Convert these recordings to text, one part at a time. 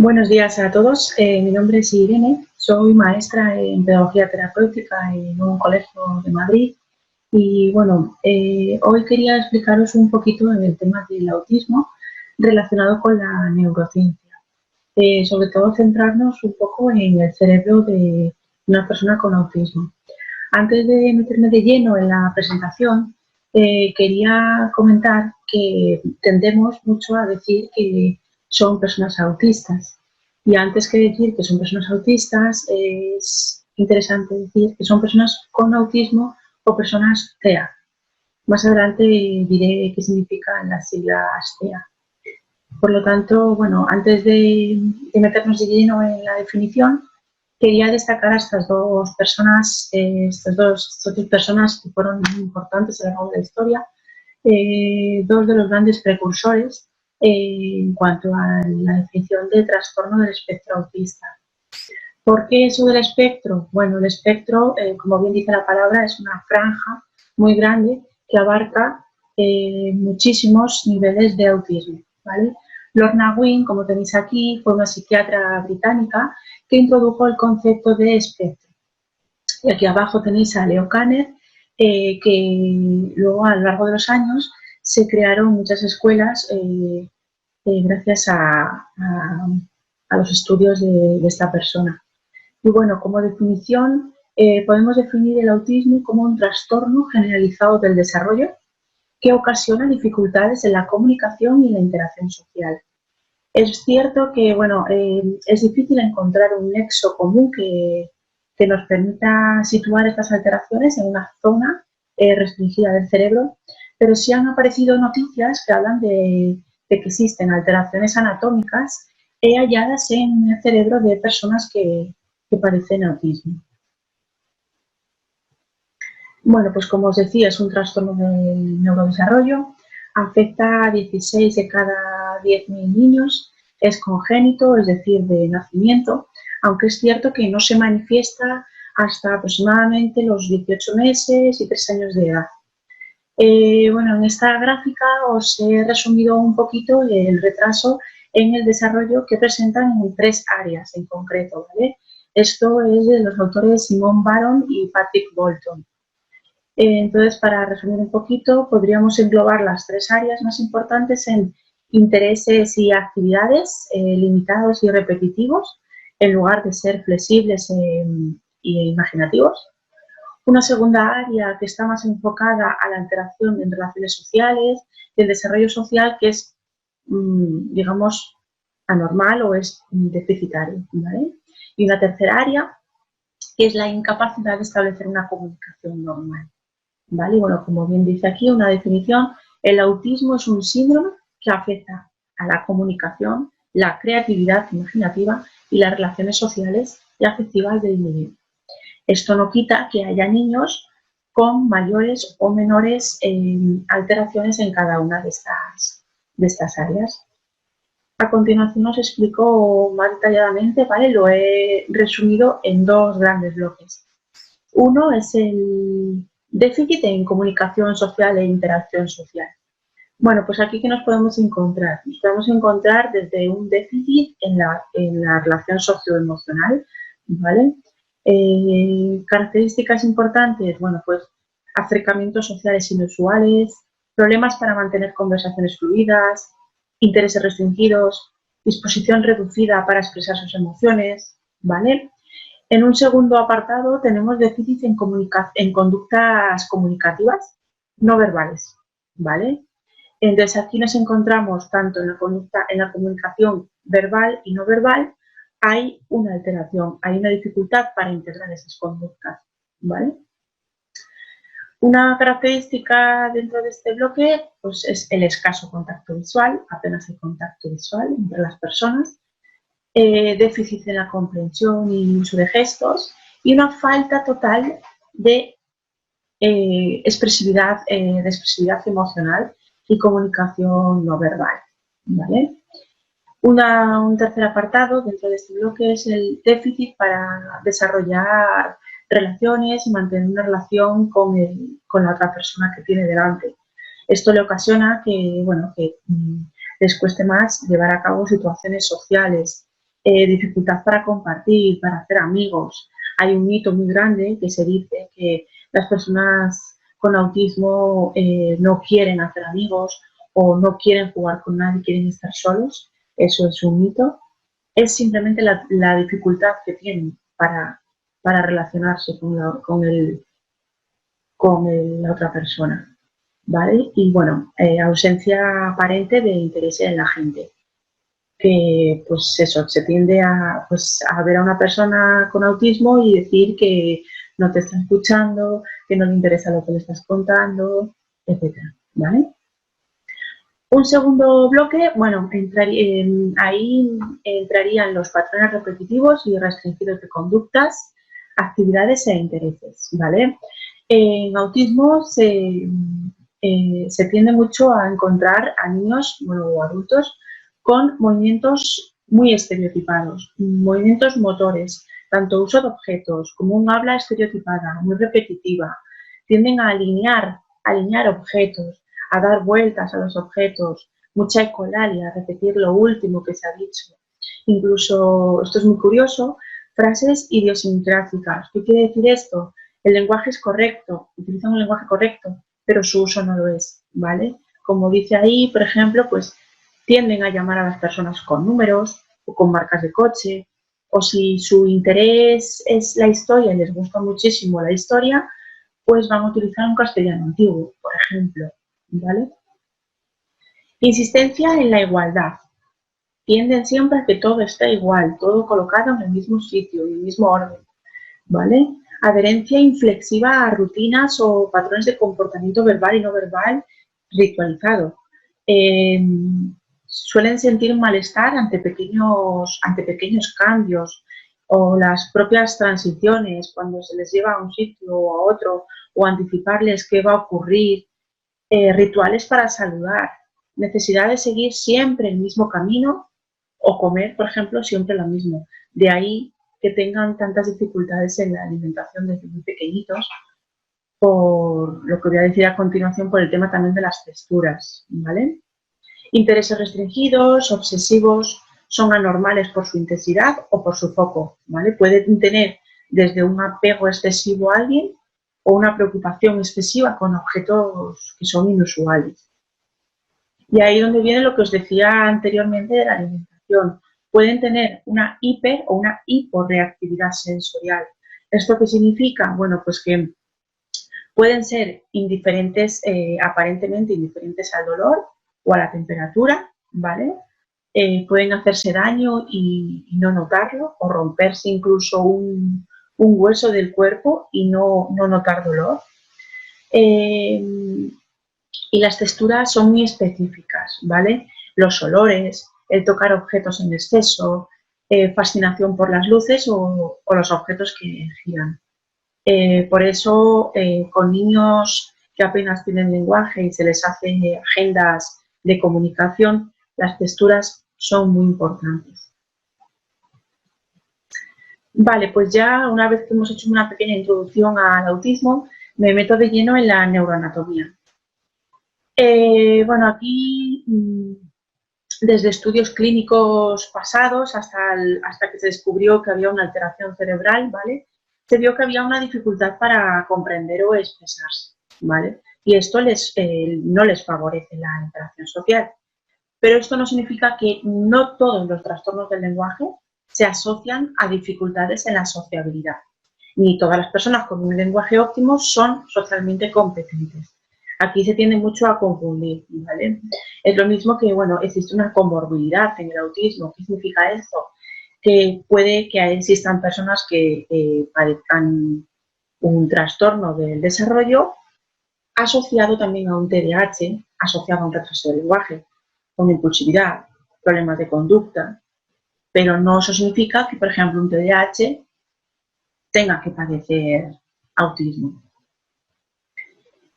Buenos días a todos. Mi nombre es Irene, soy maestra en pedagogía terapéutica en un colegio de Madrid y bueno, hoy quería explicaros un poquito el tema del autismo relacionado con la neurociencia. Sobre todo centrarnos un poco en el cerebro de una persona con autismo. Antes de meterme de lleno en la presentación, quería comentar que tendemos mucho a decir que son personas autistas. Y antes que decir que son personas autistas, es interesante decir que son personas con autismo o personas TEA. Más adelante diré qué significan las siglas TEA. Por lo tanto, bueno, antes de meternos de lleno en la definición, quería destacar a estas dos personas, estas dos personas que fueron muy importantes a lo largo de la historia, dos de los grandes precursores en cuanto a la definición de trastorno del espectro autista. ¿Por qué eso del espectro? Bueno, el espectro, como bien dice la palabra, es una franja muy grande que abarca muchísimos niveles de autismo, ¿vale? Lorna Wing, como tenéis aquí, fue una psiquiatra británica que introdujo el concepto de espectro. Y aquí abajo tenéis a Leo Kanner, que luego a lo largo de los años se crearon muchas escuelas gracias a los estudios de esta persona. Y bueno, como definición, podemos definir el autismo como un trastorno generalizado del desarrollo que ocasiona dificultades en la comunicación y la interacción social. Es cierto que bueno, es difícil encontrar un nexo común que nos permita situar estas alteraciones en una zona restringida del cerebro, pero sí han aparecido noticias que hablan de que existen alteraciones anatómicas halladas en el cerebro de personas que padecen autismo. Bueno, pues como os decía, es un trastorno del neurodesarrollo, afecta a 16 de cada 10.000 niños, es congénito, es decir, de nacimiento, aunque es cierto que no se manifiesta hasta aproximadamente los 18 meses y 3 años de edad. Bueno, en esta gráfica os he resumido un poquito el retraso en el desarrollo que presentan en 3 áreas en concreto, ¿vale? Esto es de los autores Simone Baron y Patrick Bolton. Entonces, para resumir un poquito, podríamos englobar las 3 áreas más importantes en intereses y actividades limitados y repetitivos, en lugar de ser flexibles e imaginativos. Una segunda área que está más enfocada a la interacción en relaciones sociales y el desarrollo social, que es, digamos, anormal o es deficitario, ¿vale? Y una tercera área, que es la incapacidad de establecer una comunicación normal, ¿vale? Y bueno, como bien dice aquí una definición, el autismo es un síndrome que afecta a la comunicación, la creatividad imaginativa y las relaciones sociales y afectivas del individuo. Esto no quita que haya niños con mayores o menores alteraciones en cada una de estas áreas. A continuación os explico más detalladamente, ¿vale? Lo he resumido en 2 grandes bloques. Uno es el déficit en comunicación social e interacción social. Bueno, pues aquí ¿qué nos podemos encontrar? Nos podemos encontrar desde un déficit en la relación socioemocional, ¿vale? Características importantes, bueno, pues acercamientos sociales inusuales, problemas para mantener conversaciones fluidas, intereses restringidos, disposición reducida para expresar sus emociones, ¿vale? En un segundo apartado tenemos déficit en conductas comunicativas no verbales, ¿vale? Entonces aquí nos encontramos tanto en la comunicación verbal y no verbal, hay una alteración, hay una dificultad para integrar esas conductas, ¿vale? Una característica dentro de este bloque pues, es el escaso contacto visual, apenas hay contacto visual entre las personas, déficit en la comprensión y uso de gestos y una falta total de expresividad emocional y comunicación no verbal, ¿vale? Un tercer apartado dentro de este bloque es el déficit para desarrollar relaciones y mantener una relación con la otra persona que tiene delante. Esto le ocasiona que, bueno, que les cueste más llevar a cabo situaciones sociales dificultad para compartir, para hacer amigos. Hay un mito muy grande que se dice que las personas con autismo no quieren hacer amigos o no quieren jugar con nadie, quieren estar solos. Eso es un mito. Es simplemente la dificultad que tienen para relacionarse con la otra persona, ¿vale? Y bueno, ausencia aparente de interés en la gente, que pues eso, se tiende a ver a una persona con autismo y decir que no te está escuchando, que no le interesa lo que le estás contando, etcétera, ¿vale? Un segundo bloque, bueno, ahí entrarían los patrones repetitivos y restringidos de conductas, actividades e intereses, ¿vale? En autismo se tiende mucho a encontrar a niños, bueno, o adultos con movimientos muy estereotipados, movimientos motores, tanto uso de objetos como un habla estereotipada, muy repetitiva. Tienden a alinear objetos, a dar vueltas a los objetos, mucha ecolalia, a repetir lo último que se ha dicho. Incluso, esto es muy curioso, frases idiosincráticas. ¿Qué quiere decir esto? El lenguaje es correcto, utilizan un lenguaje correcto, pero su uso no lo es, ¿vale? Como dice ahí, por ejemplo, pues tienden a llamar a las personas con números o con marcas de coche, o si su interés es la historia y les gusta muchísimo la historia, pues van a utilizar un castellano antiguo, por ejemplo, ¿vale? Insistencia en la igualdad. Tienden siempre a que todo esté igual, todo colocado en el mismo sitio y el mismo orden, ¿vale? Adherencia inflexiva a rutinas o patrones de comportamiento verbal y no verbal ritualizado. Suelen sentir un malestar ante pequeños cambios o las propias transiciones cuando se les lleva a un sitio o a otro o anticiparles qué va a ocurrir. Rituales para saludar, necesidad de seguir siempre el mismo camino o comer, por ejemplo, siempre lo mismo. De ahí que tengan tantas dificultades en la alimentación desde muy pequeñitos, por lo que voy a decir a continuación, por el tema también de las texturas, ¿vale? Intereses restringidos, obsesivos, son anormales por su intensidad o por su foco, ¿vale? Pueden tener desde un apego excesivo a alguien o una preocupación excesiva con objetos que son inusuales. Y ahí es donde viene lo que os decía anteriormente de la alimentación. Pueden tener una hiper o una hiporreactividad sensorial. ¿Esto qué significa? Bueno, pues que pueden ser indiferentes, aparentemente indiferentes al dolor o a la temperatura, ¿vale? Pueden hacerse daño y no notarlo, o romperse incluso un hueso del cuerpo y no notar dolor. Y las texturas son muy específicas, ¿vale? Los olores, el tocar objetos en exceso, fascinación por las luces o los objetos que giran. Por eso, con niños que apenas tienen lenguaje y se les hace agendas de comunicación, las texturas son muy importantes. Vale, pues ya una vez que hemos hecho una pequeña introducción al autismo, me meto de lleno en la neuroanatomía. Bueno, aquí desde estudios clínicos pasados hasta que se descubrió que había una alteración cerebral, ¿vale? Se vio que había una dificultad para comprender o expresarse, ¿vale? Y esto no les favorece la interacción social. Pero esto no significa que no todos los trastornos del lenguaje se asocian a dificultades en la sociabilidad. Ni todas las personas con un lenguaje óptimo son socialmente competentes. Aquí se tiende mucho a confundir, ¿vale? Es lo mismo que, bueno, existe una comorbilidad en el autismo. ¿Qué significa esto? Que puede que existan personas que padezcan un trastorno del desarrollo asociado también a un TDAH, asociado a un retraso del lenguaje, con impulsividad, problemas de conducta, pero no eso significa que, por ejemplo, un TDAH tenga que padecer autismo.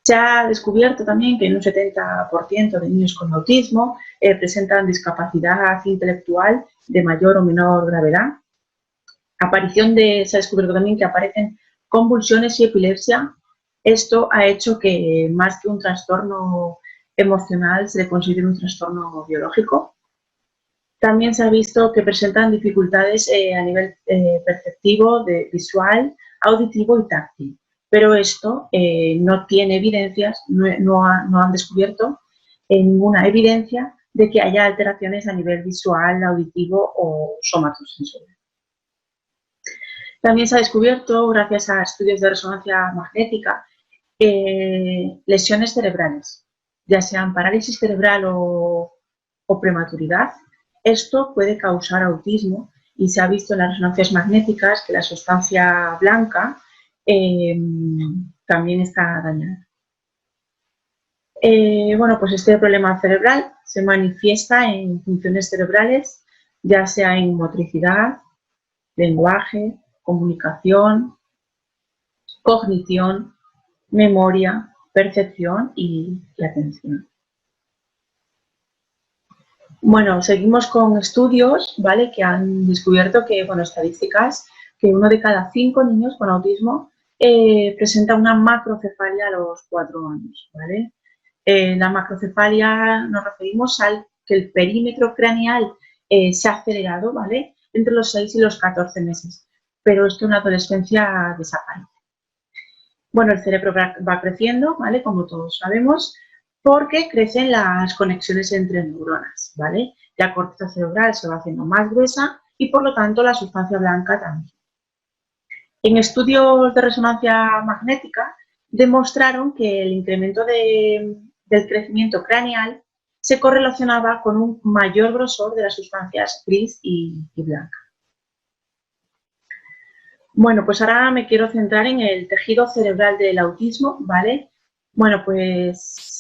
Se ha descubierto también que en un 70% de niños con autismo presentan discapacidad intelectual de mayor o menor gravedad. Se ha descubierto también que aparecen convulsiones y epilepsia. Esto ha hecho que más que un trastorno emocional se le considere un trastorno biológico. También se ha visto que presentan dificultades a nivel perceptivo, visual, auditivo y táctil. Pero esto no tiene evidencias, no han descubierto ninguna evidencia de que haya alteraciones a nivel visual, auditivo o somatosensorial. También se ha descubierto, gracias a estudios de resonancia magnética, lesiones cerebrales, ya sean parálisis cerebral o prematuridad. Esto puede causar autismo y se ha visto en las resonancias magnéticas que la sustancia blanca también está dañada. Bueno, pues este problema cerebral se manifiesta en funciones cerebrales, ya sea en motricidad, lenguaje, comunicación, cognición, memoria, percepción y atención. Bueno, seguimos con estudios, ¿vale?, que han descubierto que, bueno, estadísticas, que 1 de cada 5 niños con autismo presenta una macrocefalia a los 4 años, ¿vale? La macrocefalia nos referimos al que el perímetro craneal se ha acelerado, ¿vale?, entre los 6 y los 14 meses, pero esto en la adolescencia desaparece. Bueno, el cerebro va creciendo, ¿vale?, como todos sabemos, porque crecen las conexiones entre neuronas, ¿vale? La corteza cerebral se va haciendo más gruesa y, por lo tanto, la sustancia blanca también. En estudios de resonancia magnética demostraron que el incremento del crecimiento craneal se correlacionaba con un mayor grosor de las sustancias gris y blanca. Bueno, pues ahora me quiero centrar en el tejido cerebral del autismo, ¿vale? Bueno, pues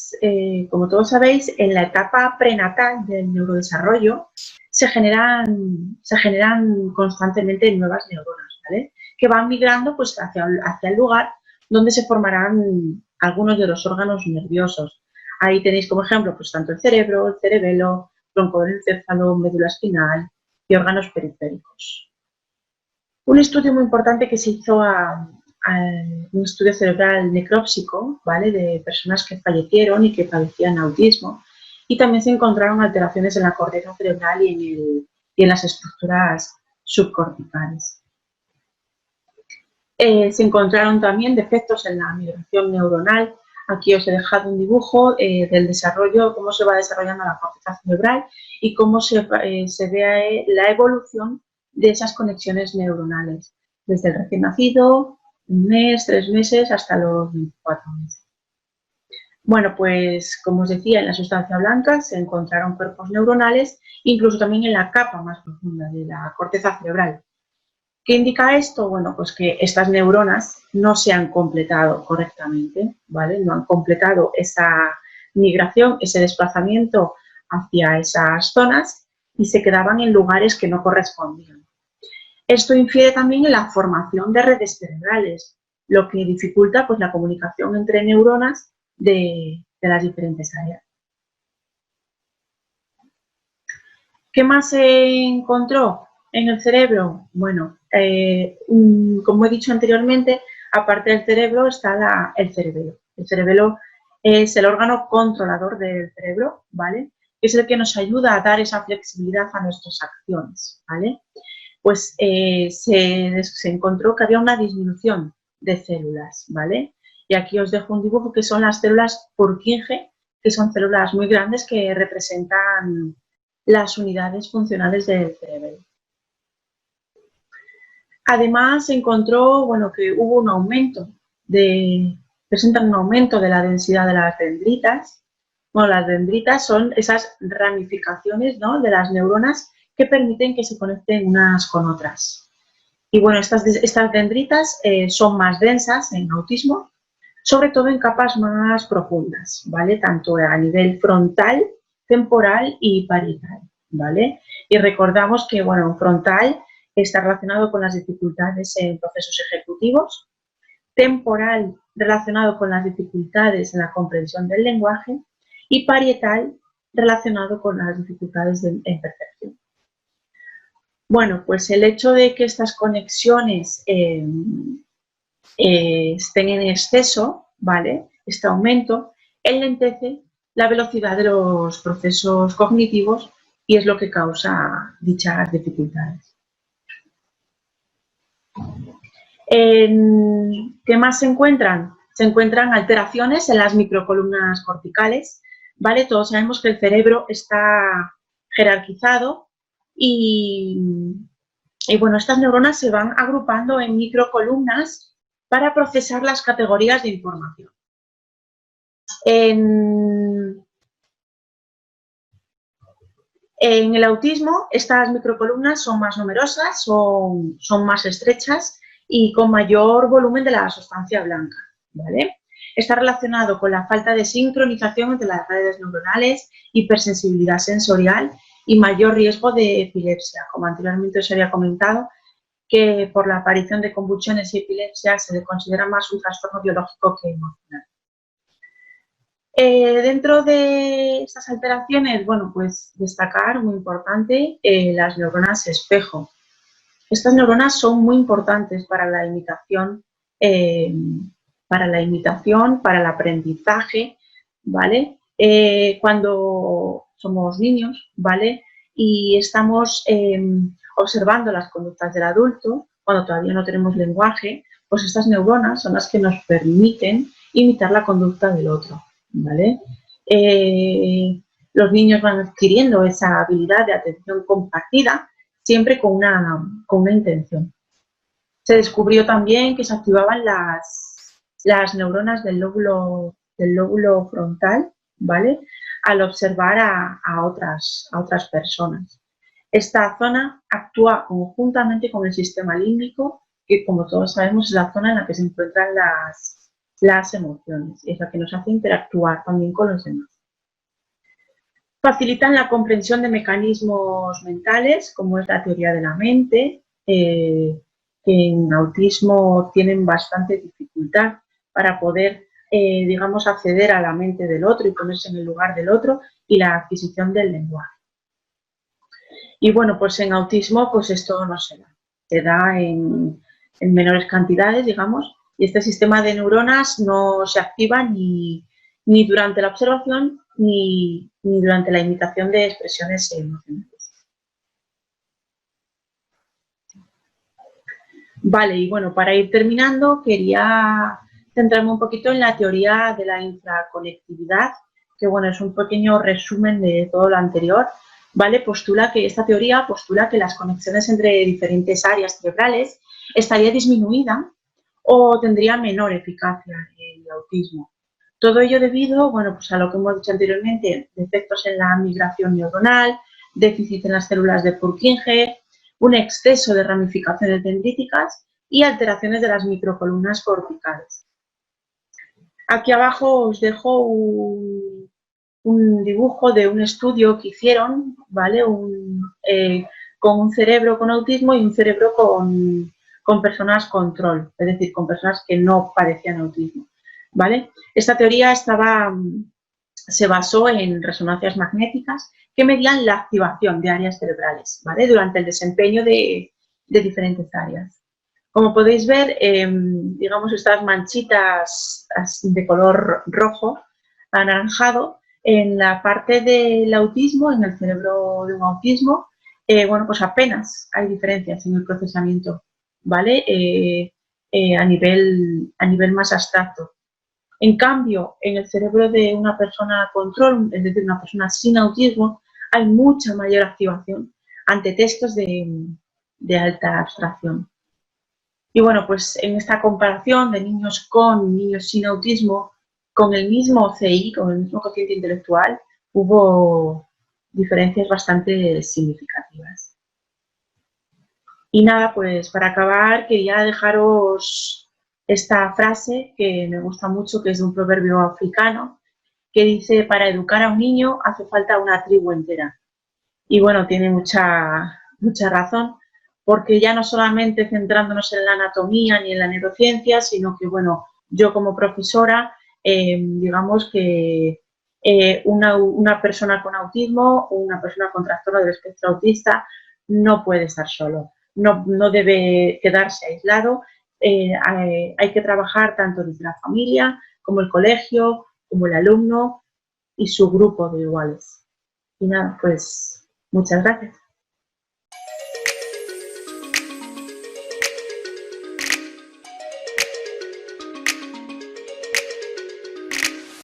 como todos sabéis, en la etapa prenatal del neurodesarrollo se generan constantemente nuevas neuronas, ¿vale?, que van migrando pues hacia el lugar donde se formarán algunos de los órganos nerviosos. Ahí tenéis como ejemplo pues tanto el cerebro, el cerebelo, tronco del encéfalo, médula espinal y órganos periféricos. Un estudio muy importante que se hizo un estudio cerebral necrópsico, ¿vale?, de personas que fallecieron y que padecían autismo, y también se encontraron alteraciones en la corteza cerebral y en las estructuras subcorticales. Se encontraron también defectos en la migración neuronal. Aquí os he dejado un dibujo del desarrollo, cómo se va desarrollando la corteza cerebral y cómo se ve la evolución de esas conexiones neuronales, desde el recién nacido, 1 mes, 3 meses, hasta los 24 meses. Bueno, pues como os decía, en la sustancia blanca se encontraron cuerpos neuronales, incluso también en la capa más profunda de la corteza cerebral. ¿Qué indica esto? Bueno, pues que estas neuronas no se han completado correctamente, ¿vale? No han completado esa migración, ese desplazamiento hacia esas zonas y se quedaban en lugares que no correspondían. Esto infiere también en la formación de redes cerebrales, lo que dificulta pues la comunicación entre neuronas de las diferentes áreas. ¿Qué más se encontró en el cerebro? Bueno, como he dicho anteriormente, aparte del cerebro está el cerebelo. El cerebelo es el órgano controlador del cerebro, ¿vale? Es el que nos ayuda a dar esa flexibilidad a nuestras acciones, ¿vale? Pues se encontró que había una disminución de células, ¿vale? Y aquí os dejo un dibujo que son las células Purkinje, que son células muy grandes que representan las unidades funcionales del cerebro. Además, se encontró, bueno, que hubo un aumento presentan un aumento de la densidad de las dendritas. Bueno, las dendritas son esas ramificaciones, ¿no?, de las neuronas que permiten que se conecten unas con otras. Y bueno, estas dendritas son más densas en autismo, sobre todo en capas más profundas, ¿vale? Tanto a nivel frontal, temporal y parietal, ¿vale? Y recordamos que, bueno, frontal está relacionado con las dificultades en procesos ejecutivos, temporal relacionado con las dificultades en la comprensión del lenguaje y parietal relacionado con las dificultades en percepción. Bueno, pues el hecho de que estas conexiones estén en exceso, ¿vale?, este aumento, enlentece la velocidad de los procesos cognitivos y es lo que causa dichas dificultades. ¿Qué más se encuentran? Se encuentran alteraciones en las microcolumnas corticales, ¿vale? Todos sabemos que el cerebro está jerarquizado y bueno, estas neuronas se van agrupando en microcolumnas para procesar las categorías de información. En el autismo, estas microcolumnas son más numerosas, son más estrechas y con mayor volumen de la sustancia blanca, ¿vale? Está relacionado con la falta de sincronización entre las redes neuronales, hipersensibilidad sensorial y mayor riesgo de epilepsia. Como anteriormente os había comentado, que por la aparición de convulsiones y epilepsia se le considera más un trastorno biológico que emocional. Dentro de estas alteraciones, bueno, pues destacar, muy importante, las neuronas espejo. Estas neuronas son muy importantes para la imitación, para el aprendizaje, ¿vale? Cuando somos niños, ¿vale? Y estamos observando las conductas del adulto, cuando todavía no tenemos lenguaje, pues estas neuronas son las que nos permiten imitar la conducta del otro, ¿vale? Los niños van adquiriendo esa habilidad de atención compartida, siempre con una intención. Se descubrió también que se activaban las neuronas del lóbulo frontal, ¿vale? Al observar a otras personas. Esta zona actúa conjuntamente con el sistema límbico, que como todos sabemos es la zona en la que se encuentran las emociones, y es la que nos hace interactuar también con los demás. Facilitan la comprensión de mecanismos mentales, como es la teoría de la mente, que en autismo tienen bastante dificultad para poder, digamos, acceder a la mente del otro y ponerse en el lugar del otro, y la adquisición del lenguaje. Y bueno, pues en autismo pues esto no se da, se da en menores cantidades, digamos, y este sistema de neuronas no se activa ni durante la observación ni durante la imitación de expresiones emocionales. Vale, y bueno, para ir terminando, quería centrarme un poquito en la teoría de la infraconectividad, que bueno, es un pequeño resumen de todo lo anterior, ¿vale? Esta teoría postula que las conexiones entre diferentes áreas cerebrales estaría disminuida o tendría menor eficacia en el autismo. Todo ello debido, bueno, pues a lo que hemos dicho anteriormente, defectos en la migración neuronal, déficit en las células de Purkinje, un exceso de ramificaciones dendríticas y alteraciones de las microcolumnas corticales. Aquí abajo os dejo un dibujo de un estudio que hicieron, ¿vale? Con un cerebro con autismo y un cerebro con personas control, es decir, con personas que no padecían autismo, ¿vale? Esta teoría se basó en resonancias magnéticas que medían la activación de áreas cerebrales, ¿vale? Durante el desempeño de diferentes áreas. Como podéis ver, digamos, estas manchitas de color rojo, anaranjado, en la parte del autismo, en el cerebro de un autismo, bueno, pues apenas hay diferencias en el procesamiento, ¿vale? A nivel más abstracto. En cambio, en el cerebro de una persona control, es decir, una persona sin autismo, hay mucha mayor activación ante textos de alta abstracción. Y bueno, pues en esta comparación de niños con niños sin autismo, con el mismo CI, con el mismo cociente intelectual, hubo diferencias bastante significativas. Y nada, pues para acabar quería dejaros esta frase que me gusta mucho, que es de un proverbio africano, que dice: para educar a un niño hace falta una tribu entera. Y bueno, tiene mucha razón, porque ya no solamente centrándonos en la anatomía ni en la neurociencia, sino que, bueno, yo como profesora, digamos que una persona con autismo o una persona con trastorno del espectro autista no puede estar solo, no debe quedarse aislado. Hay que trabajar tanto desde la familia como el colegio, como el alumno y su grupo de iguales. Y nada, pues Muchas gracias.